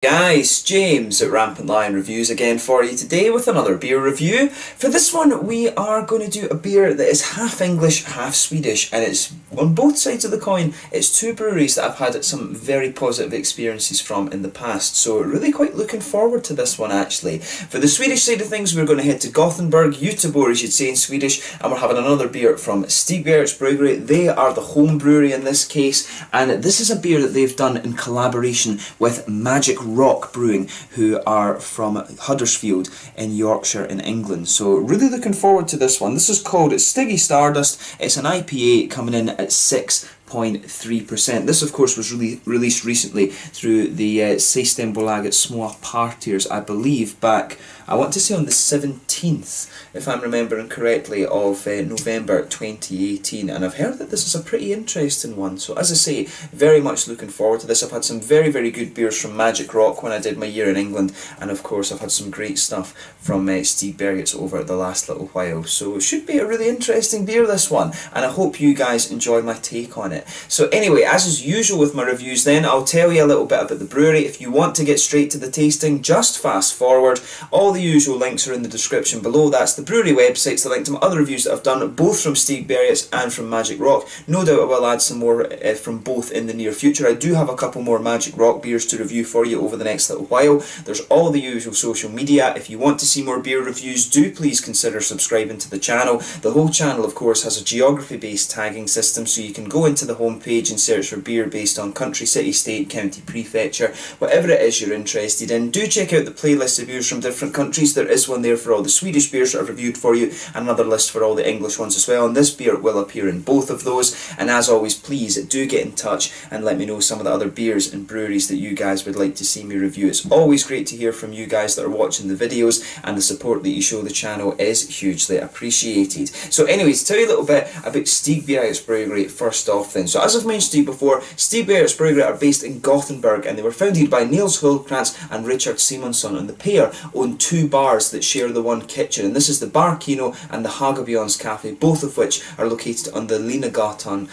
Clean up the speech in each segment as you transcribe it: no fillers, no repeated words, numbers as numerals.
Guys, James at Rampant Lion Reviews again for you today with another beer review. For this one we are going to do a beer that is half English, half Swedish, and it's on both sides of the coin. It's two breweries that I've had some very positive experiences from in the past, so really quite looking forward to this one actually. For the Swedish side of things we're going to head to Gothenburg, Göteborg as you'd say in Swedish, and we're having another beer from Stigbergets Brewery. They are the home brewery in this case, and this is a beer that they've done in collaboration with Magic Rock Brewing, who are from Huddersfield in Yorkshire in England. So really looking forward to this one. This is called Stiggy Stardust. It's an IPA coming in at 6.3%. This of course was released recently through the Systembolaget Små Partiers, I believe back, I want to say on the 17th, if I'm remembering correctly, of November 2018, and I've heard that this is a pretty interesting one. So as I say, very much looking forward to this. I've had some very good beers from Magic Rock when I did my year in England, and of course I've had some great stuff from Stigbergets over the last little while. So it should be a really interesting beer, this one, and I hope you guys enjoy my take on it. So anyway, as is usual with my reviews then, I'll tell you a little bit about the brewery. If you want to get straight to the tasting, just fast forward. All the usual links are in the description below. That's the brewery websites, the link to my other reviews that I've done, both from Stigbergets and from Magic Rock. No doubt I will add some more from both in the near future. I do have a couple more Magic Rock beers to review for you over the next little while. There's all the usual social media. If you want to see more beer reviews, do please consider subscribing to the channel. The whole channel of course has a geography based tagging system, so you can go into the home page and search for beer based on country, city, state, county, prefecture, whatever it is you're interested in. Do check out the playlist of beers from different countries. There is one there for all the Swedish beers that I've reviewed for you, and another list for all the English ones as well, and this beer will appear in both of those. And as always, please do get in touch and let me know some of the other beers and breweries that you guys would like to see me review. It's always great to hear from you guys that are watching the videos, and the support that you show the channel is hugely appreciated. So anyways, tell you a little bit about Stigbergets Brewery first off then. So as I've mentioned to you before, Stigbergets Brewery are based in Gothenburg, and they were founded by Nils Hultkrantz and Richard Simonsson, and the pair own two bars that share the one kitchen, and this is the Bar Kino and the Hagabjörns Cafe, both of which are located on the Linnégatan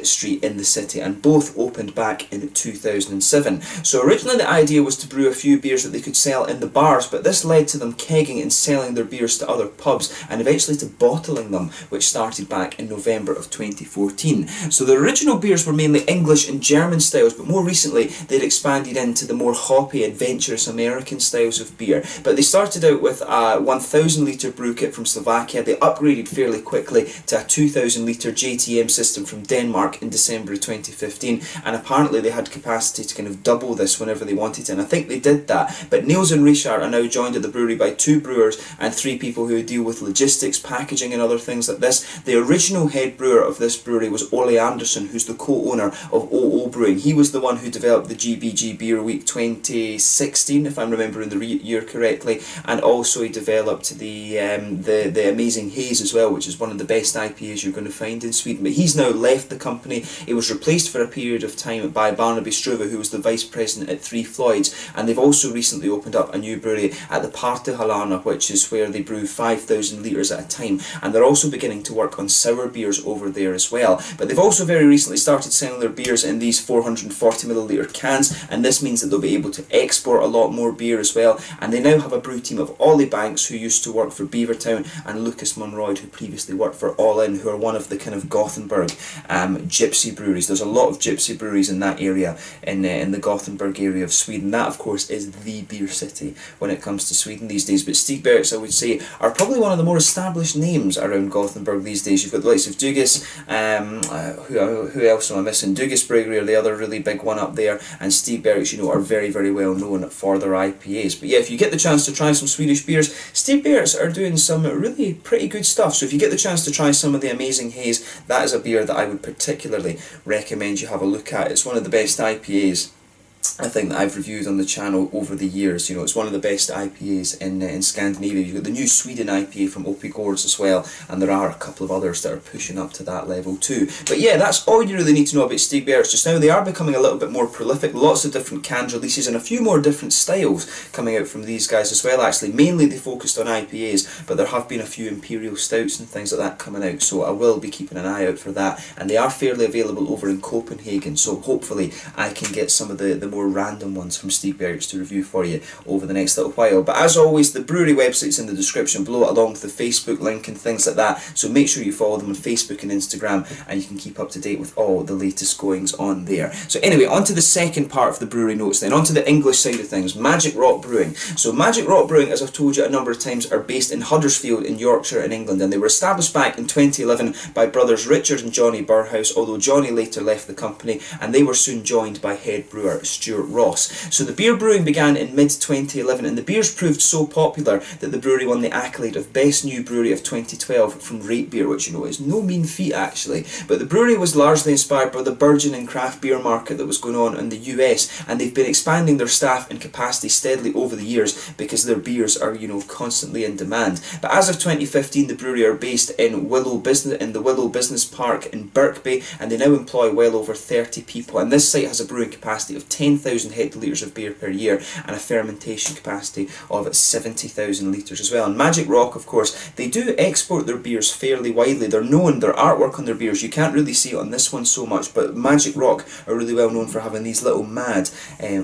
street in the city, and both opened back in 2007. So originally the idea was to brew a few beers that they could sell in the bars, but this led to them kegging and selling their beers to other pubs, and eventually to bottling them, which started back in November of 2014. So the original beers were mainly English and German styles, but more recently they'd expanded into the more hoppy, adventurous American styles of beer. But they started out with a 1,000 litre brew kit from Slovakia. They upgraded fairly quickly to a 2,000 litre JTM system from Denmark in December of 2015, and apparently they had capacity to kind of double this whenever they wanted to, and I think they did that. But Niels and Richard are now joined at the brewery by two brewers and three people who deal with logistics, packaging and other things like this. The original head brewer of this brewery was Ole Anderson, who's the co-owner of OO Brewing. He was the one who developed the GBG Beer Week 2016, if I'm remembering the year correctly, and also he developed the Amazing Haze as well, which is one of the best IPAs you're going to find in Sweden. But he's now left the company. He was replaced for a period of time by Barnaby Struve, who was the vice president at Three Floyds, and they've also recently opened up a new brewery at the Partyhalarna, which is where they brew 5,000 litres at a time, and they're also beginning to work on sour beers over there as well. But they've also very recently started selling their beers in these 440ml cans, and this means that they'll be able to export a lot more beer as well. And they now have a brew team of Ollie Banks, who used to work for Beavertown, and Lucas Monroyd, who previously worked for All In, who are one of the kind of Gothenburg gypsy breweries. There's a lot of gypsy breweries in that area, in the Gothenburg area of Sweden. That of course is the beer city when it comes to Sweden these days. But Stigbergets, I would say, are probably one of the more established names around Gothenburg these days. You've got the likes of Dugges, who else am I missing? Dugges Brewery are the other really big one up there, and Stigbergets, you know, are very well known for their IPAs. But yeah, if you get the chance to try some Swedish beers, Stigbergets are doing some really pretty good stuff. So if you get the chance to try some of the Amazing Haze, that is a beer that I would particularly recommend you have a look at. It's one of the best IPAs I think that I've reviewed on the channel over the years. You know, it's one of the best IPAs in Scandinavia. You've got the new Sweden IPA from OP Gårds as well, and there are a couple of others that are pushing up to that level too. But yeah, that's all you really need to know about Stigbergets just now. They are becoming a little bit more prolific. Lots of different canned releases and a few more different styles coming out from these guys as well actually. Mainly they focused on IPAs, but there have been a few Imperial Stouts and things like that coming out, so I will be keeping an eye out for that. And they are fairly available over in Copenhagen, so hopefully I can get some of the more random ones from Stigbergets to review for you over the next little while. But as always, the brewery website's in the description below, along with the Facebook link and things like that, so make sure you follow them on Facebook and Instagram, and you can keep up to date with all the latest goings on there. So anyway, on to the second part of the brewery notes then, on to the English side of things, Magic Rock Brewing. So Magic Rock Brewing, as I've told you a number of times, are based in Huddersfield in Yorkshire in England, and they were established back in 2011 by brothers Richard and Johnny Burhouse, although Johnny later left the company, and they were soon joined by head brewer Stuart Ross. So the beer brewing began in mid-2011, and the beers proved so popular that the brewery won the accolade of Best New Brewery of 2012 from Rate Beer, which, you know, is no mean feat actually. But the brewery was largely inspired by the burgeoning craft beer market that was going on in the US, and they've been expanding their staff and capacity steadily over the years because their beers are, you know, constantly in demand. But as of 2015, the brewery are based in the Willow Business Park in Birkby, and they now employ well over 30 people, and this site has a brewing capacity of 10,000 hectolitres of beer per year and a fermentation capacity of 70,000 litres as well. And Magic Rock, of course, they do export their beers fairly widely. They're known, their artwork on their beers, you can't really see it on this one so much, but Magic Rock are really well known for having these little mad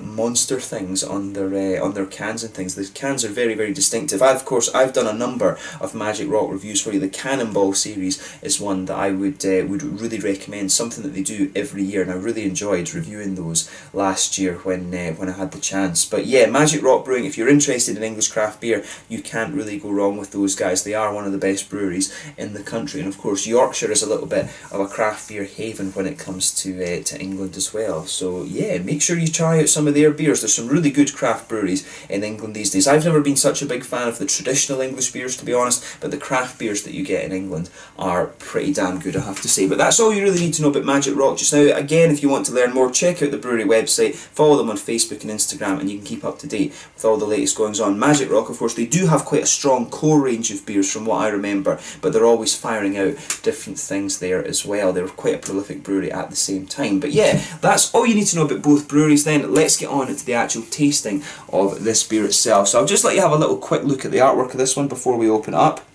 monster things on their cans and things. The cans are very, very distinctive. I've done a number of Magic Rock reviews for you. The Cannonball series is one that I would really recommend, something that they do every year, and I really enjoyed reviewing those last year when I had the chance. But yeah, Magic Rock Brewing, if you're interested in English craft beer, you can't really go wrong with those guys. They are one of the best breweries in the country, and of course Yorkshire is a little bit of a craft beer haven when it comes to England as well. So yeah, make sure you try out some of their beers. There's some really good craft breweries in England these days. I've never been such a big fan of the traditional English beers, to be honest, but the craft beers that you get in England are pretty damn good, I have to say. But that's all you really need to know about Magic Rock just now. Again, if you want to learn more, check out the brewery website, follow them on Facebook and Instagram, and you can keep up to date with all the latest goings on. Magic Rock, of course, they do have quite a strong core range of beers from what I remember, but they're always firing out different things there as well. They're quite a prolific brewery at the same time. But yeah, that's all you need to know about both breweries then. Let's get on to the actual tasting of this beer itself. So I'll just let you have a little quick look at the artwork of this one before we open it up.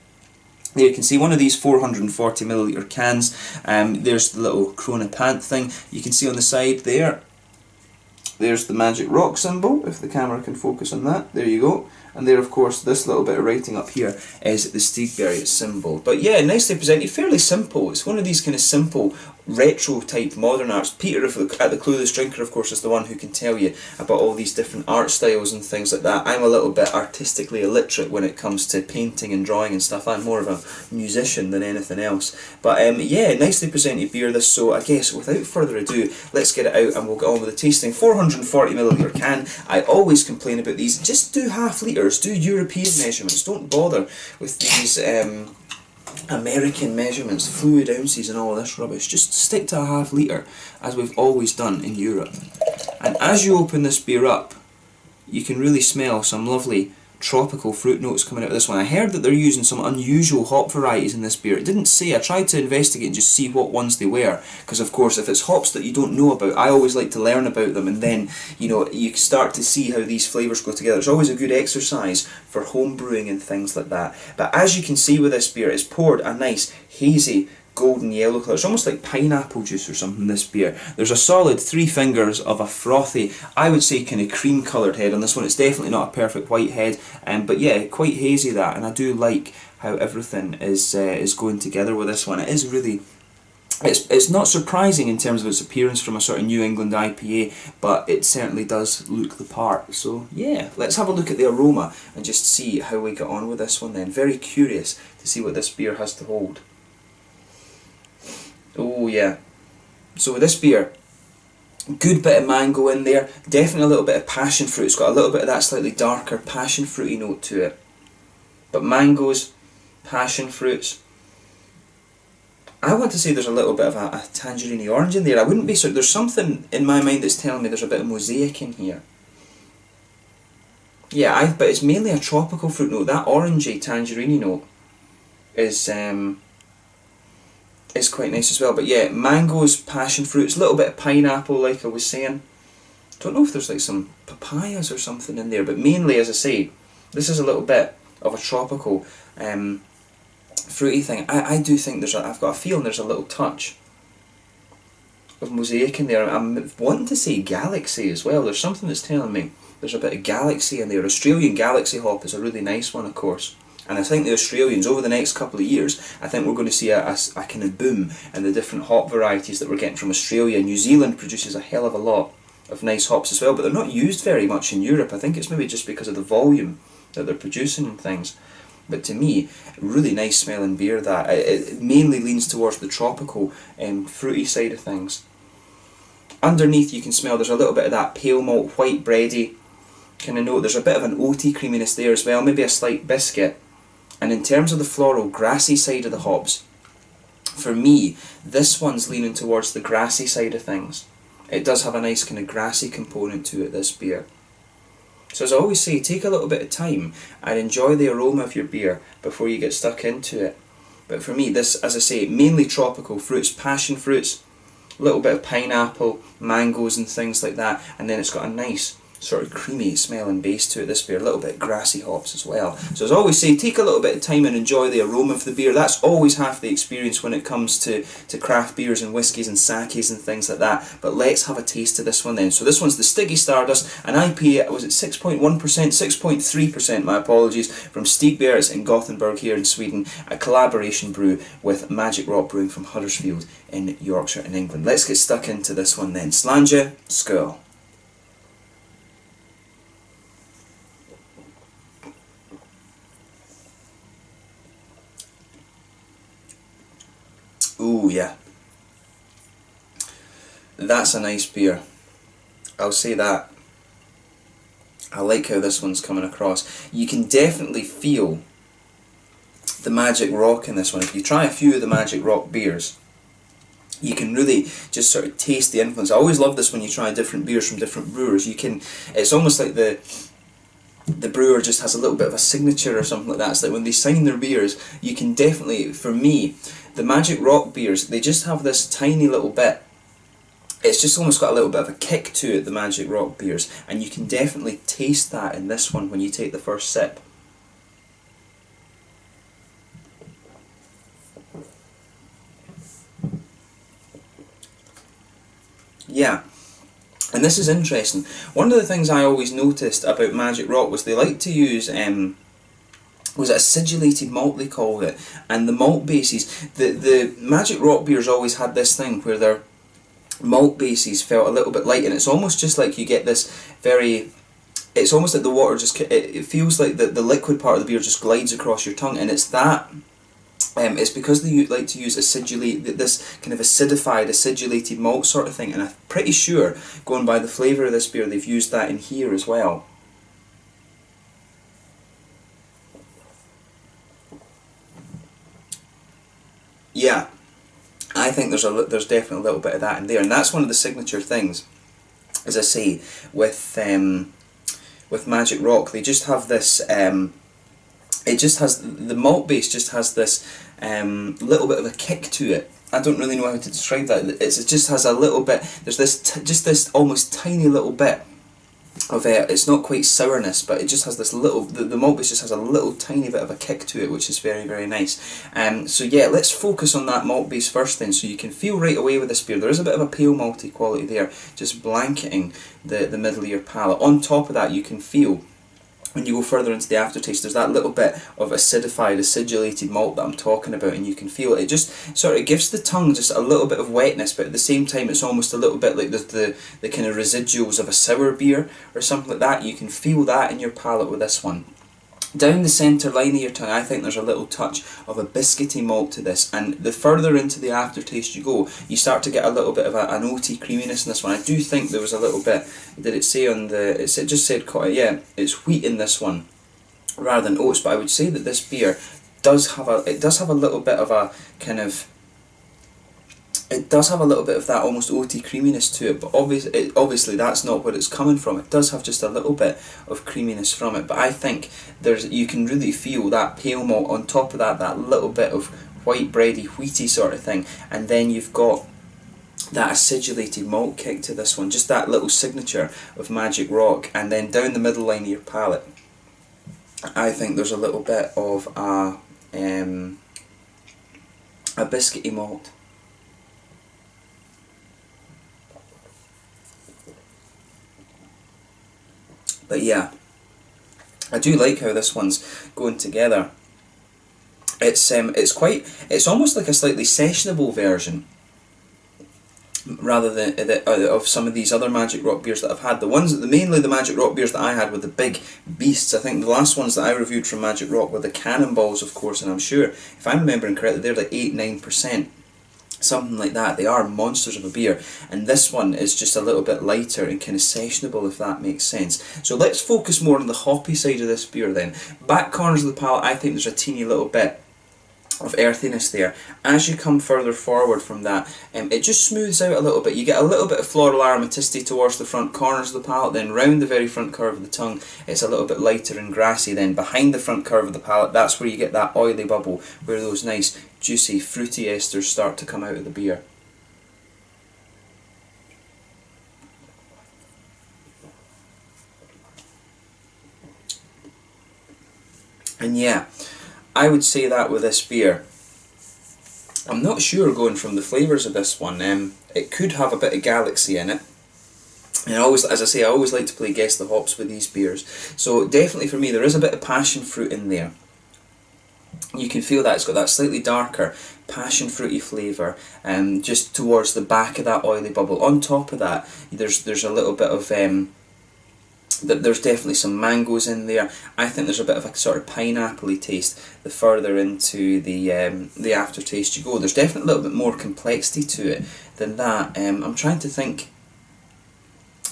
There you can see one of these 440ml cans. There's the little Krona Pant thing. You can see on the side there, there's the Magic Rock symbol, if the camera can focus on that. There you go. And there, of course, this little bit of writing up here is the Stigbergets symbol. But yeah, nicely presented, fairly simple. It's one of these kind of simple, retro type modern arts. Peter at the Clueless Drinker, of course, is the one who can tell you about all these different art styles and things like that. I'm a little bit artistically illiterate when it comes to painting and drawing and stuff. I'm more of a musician than anything else. But yeah, nicely presented beer this. So I guess without further ado, let's get it out and we'll get on with the tasting. 440ml can. I always complain about these. Just do half litres. Do European measurements. Don't bother with these American measurements, fluid ounces and all this rubbish. Just stick to a half litre, as we've always done in Europe. And as you open this beer up, you can really smell some lovely tropical fruit notes coming out of this one. I heard that they're using some unusual hop varieties in this beer. It didn't say. I tried to investigate and just see what ones they were, because of course if it's hops that you don't know about, I always like to learn about them, and then, you know, you start to see how these flavours go together. It's always a good exercise for home brewing and things like that. But as you can see with this beer, it's poured a nice hazy golden yellow colour. It's almost like pineapple juice or something, this beer. There's a solid 3 fingers of a frothy, I would say kind of cream coloured head on this one. It's definitely not a perfect white head, but yeah, quite hazy that, and I do like how everything is going together with this one. It is really, it's not surprising in terms of its appearance from a sort of New England IPA, but it certainly does look the part. So yeah, let's have a look at the aroma and just see how we get on with this one then. Very curious to see what this beer has to hold. Oh yeah, so with this beer, good bit of mango in there, definitely a little bit of passion fruit. It's got a little bit of that slightly darker passion fruity note to it. But mangoes, passion fruits, I want to say there's a little bit of a tangerine orange in there. I wouldn't be certain. There's something in my mind that's telling me there's a bit of mosaic in here. Yeah, but it's mainly a tropical fruit note. That orangey tangerine note is quite nice as well. But yeah, mangoes, passion fruits, a little bit of pineapple like I was saying. Don't know if there's like some papayas or something in there, but mainly, as I say, this is a little bit of a tropical fruity thing. I do think I've got a feeling there's a little touch of mosaic in there. I'm wanting to say galaxy as well. There's something that's telling me there's a bit of galaxy in there. Australian Galaxy hop is a really nice one, of course. And I think the Australians, over the next couple of years, I think we're going to see a kind of boom in the different hop varieties that we're getting from Australia. New Zealand produces a hell of a lot of nice hops as well, but they're not used very much in Europe. I think it's maybe just because of the volume that they're producing and things. But to me, really nice smelling beer that. It mainly leans towards the tropical, fruity side of things. Underneath you can smell there's a little bit of that pale malt, white bready kind of note. There's a bit of an oaty creaminess there as well, maybe a slight biscuit. And in terms of the floral, grassy side of the hops, for me, this one's leaning towards the grassy side of things. It does have a nice kind of grassy component to it, this beer. So as I always say, take a little bit of time and enjoy the aroma of your beer before you get stuck into it. But for me, this, as I say, mainly tropical fruits, passion fruits, a little bit of pineapple, mangoes and things like that, and then it's got a nice sort of creamy smelling base to it, this beer, a little bit of grassy hops as well. So as I always say, take a little bit of time and enjoy the aroma of the beer. That's always half the experience when it comes to craft beers and whiskies and sakes and things like that. But let's have a taste of this one then. So this one's the Stiggy Stardust, an IPA, was it 6.1%? 6.3%, my apologies, from Stigbergs in Gothenburg here in Sweden, a collaboration brew with Magic Rock Brewing from Huddersfield in Yorkshire in England. Let's get stuck into this one then. Sláinte, skål. Ooh, yeah. That's a nice beer. I'll say that. I like how this one's coming across. You can definitely feel the Magic Rock in this one. If you try a few of the Magic Rock beers, you can really just sort of taste the influence. I always love this when you try different beers from different brewers. You can, it's almost like the brewer just has a little bit of a signature or something like that. It's like when they sign their beers, you can definitely, for me, the Magic Rock beers, they just have this tiny little bit. It's just almost got a little bit of a kick to it, the Magic Rock beers, and you can definitely taste that in this one when you take the first sip. Yeah. And this is interesting. One of the things I always noticed about Magic Rock was they like to use was it acidulated malt they called it, and the malt bases, the Magic Rock beers always had this thing where their malt bases felt a little bit light, and it's almost just like you get this very, it's almost like the water just, it feels like the liquid part of the beer just glides across your tongue, and it's that. It's because they like to use this kind of acidified, acidulated malt sort of thing, and I'm pretty sure, going by the flavour of this beer, they've used that in here as well. Yeah, I think there's definitely a little bit of that in there, and that's one of the signature things, as I say, with Magic Rock. They just have this. It just has, the malt base just has this little bit of a kick to it. I don't really know how to describe that. It just has a little bit. There's this just this almost tiny little bit of it's not quite sourness, but it just has this little. The malt base just has a little tiny bit of a kick to it, which is very, very nice. So yeah, let's focus on that malt base first then, so you can feel right away with this beer. There is a bit of a pale malty quality there, just blanketing the middle of your palate. On top of that, you can feel, when you go further into the aftertaste, there's that little bit of acidified, acidulated malt that I'm talking about, and you can feel it. It just sort of gives the tongue just a little bit of wetness, but at the same time it's almost a little bit like the kind of residuals of a sour beer or something like that. You can feel that in your palate with this one. Down the centre line of your tongue, I think there's a little touch of a biscuity malt to this, and the further into the aftertaste you go, you start to get a little bit of an oaty creaminess in this one. I do think there was a little bit, did it say on the, it just said, yeah, it's wheat in this one rather than oats, but I would say that this beer does have a little bit of a kind of, it does have a little bit of that almost oaty creaminess to it, but obviously that's not where it's coming from. It does have just a little bit of creaminess from it, but I think you can really feel that pale malt on top of that little bit of white bready, wheaty sort of thing, and then you've got that acidulated malt kick to this one, just that little signature of Magic Rock, and then down the middle line of your palate, I think there's a little bit of a biscuity malt. But yeah, I do like how this one's going together. It's almost like a slightly sessionable version rather than of some of these other Magic Rock beers that I've had. Mainly the Magic Rock beers that I had were the big beasts. I think the last ones that I reviewed from Magic Rock were the Cannonballs, of course, and I'm sure, if I'm remembering correctly, they're like 8-9%. Something like that. They are monsters of a beer, and this one is just a little bit lighter and kind of sessionable, if that makes sense. So let's focus more on the hoppy side of this beer then. Back corners of the palate, I think there's a teeny little bit of earthiness there. As you come further forward from that, it just smooths out a little bit. You get a little bit of floral aromaticity towards the front corners of the palate, then round the very front curve of the tongue it's a little bit lighter and grassy. Then behind the front curve of the palate, that's where you get that oily bubble, where those nice juicy fruity esters start to come out of the beer. And yeah, I would say that with this beer. I'm not sure going from the flavours of this one. It could have a bit of Galaxy in it. And as I say, I always like to play guess the hops with these beers. So definitely for me, there is a bit of passion fruit in there. You can feel that it's got that slightly darker passion fruity flavour, just towards the back of that oily bubble. On top of that, there's a little bit of there's definitely some mangoes in there. I think there's a bit of a sort of pineapple-y taste the further into the aftertaste you go. There's definitely a little bit more complexity to it than that. I'm trying to think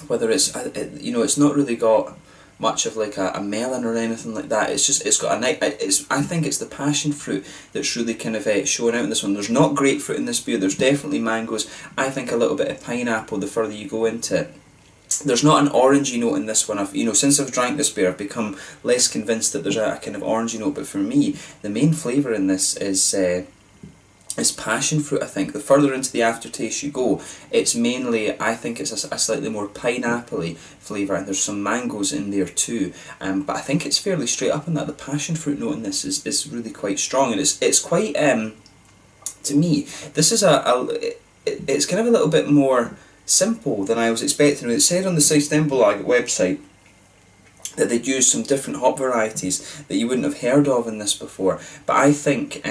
whether it's it's not really got much of like a melon or anything like that. It's got I think it's the passion fruit that's really kind of showing out in this one. There's not grapefruit in this beer. There's definitely mangoes. I think a little bit of pineapple the further you go into it. There's not an orangey note in this one. Since I've drank this beer, I've become less convinced that there's a kind of orangey note. But for me, the main flavour in this is passion fruit. I think the further into the aftertaste you go, it's mainly, I think it's a slightly more pineapple-y flavour, and there's some mangoes in there too. But I think it's fairly straight up in that. The passion fruit note in this is really quite strong, and it's quite to me, this is it's kind of a little bit more simple than I was expecting. It said on the Systembolaget website that they'd used some different hop varieties that you wouldn't have heard of in this before, but I think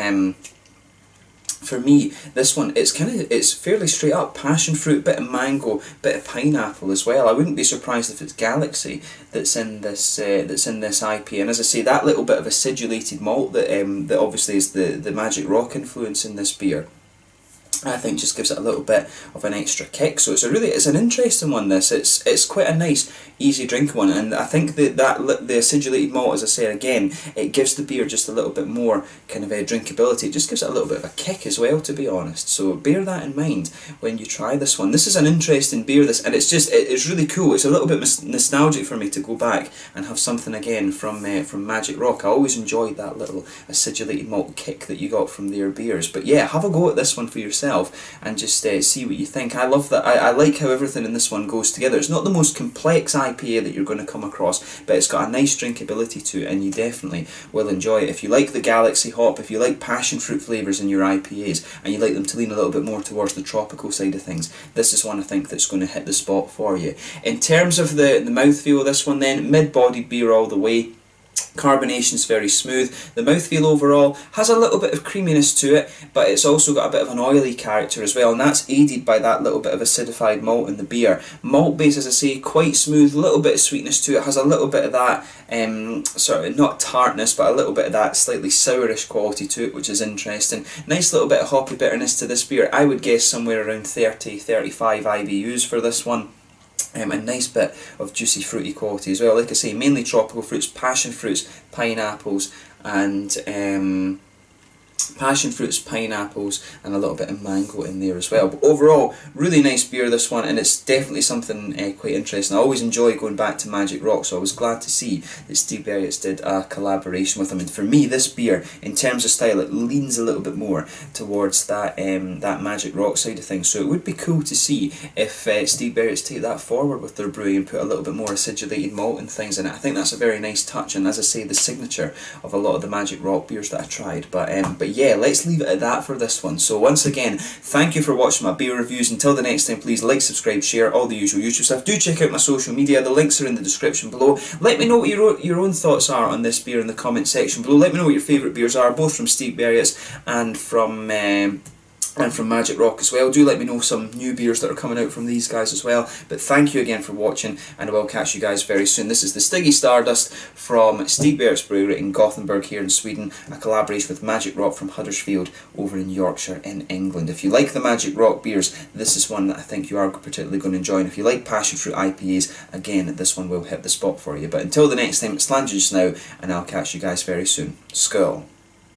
for me, this one, it's fairly straight up passion fruit, bit of mango, bit of pineapple as well. I wouldn't be surprised if it's Galaxy that's in this IPA. And as I say, that little bit of acidulated malt that obviously is the Magic Rock influence in this beer, I think just gives it a little bit of an extra kick. So it's an interesting one. It's quite a nice, easy drinking one, and I think the acidulated malt, as I say again, it gives the beer just a little bit more kind of drinkability. It just gives it a little bit of a kick as well, to be honest. So bear that in mind when you try this one. This is an interesting beer, and it's really cool. It's a little bit nostalgic for me to go back and have something again from Magic Rock. I always enjoyed that little acidulated malt kick that you got from their beers. But yeah, have a go at this one for yourself and just see what you think. I love that. I like how everything in this one goes together. It's not the most complex IPA that you're going to come across, but it's got a nice drinkability to it, and you definitely will enjoy it. If you like the Galaxy hop, if you like passion fruit flavours in your IPAs, and you like them to lean a little bit more towards the tropical side of things, this is one I think that's going to hit the spot for you. In terms of the mouthfeel of this one then, mid-bodied beer all the way. Carbonation's very smooth. The mouthfeel overall has a little bit of creaminess to it, but it's also got a bit of an oily character as well, and that's aided by that little bit of acidified malt in the beer. Malt base, as I say, quite smooth, a little bit of sweetness to it, has a little bit of that sort of, not tartness, but a little bit of that slightly sourish quality to it, which is interesting. Nice little bit of hoppy bitterness to this beer. I would guess somewhere around 30-35 IBUs for this one. A nice bit of juicy fruity quality as well. Like I say, mainly tropical fruits, passion fruits, pineapples, and and a little bit of mango in there as well. But overall, really nice beer, this one, and it's definitely something quite interesting. I always enjoy going back to Magic Rock, so I was glad to see that Stig Bergets did a collaboration with them. And for me, this beer, in terms of style, it leans a little bit more towards that Magic Rock side of things. So it would be cool to see if Stig Bergets take that forward with their brewing and put a little bit more acidulated malt and things in it. I think that's a very nice touch, and as I say, the signature of a lot of the Magic Rock beers that I tried. But yeah, let's leave it at that for this one. So once again, thank you for watching my beer reviews. Until the next time, please like, subscribe, share, all the usual YouTube stuff. Do check out my social media, the links are in the description below. Let me know what your own thoughts are on this beer in the comment section below. Let me know what your favourite beers are, both from Steep Berriets and from Magic Rock as well. Do let me know some new beers that are coming out from these guys as well. But thank you again for watching, and I will catch you guys very soon. This is the Stiggy Stardust from Steep Berriets Brewery in Gothenburg here in Sweden, a collaboration with Magic Rock from Huddersfield over in Yorkshire in England. If you like the Magic Rock beers, this is one that I think you are particularly going to enjoy. And if you like passion fruit IPAs, again, this one will hit the spot for you. But until the next time, it's Slanges now, and I'll catch you guys very soon. Skål.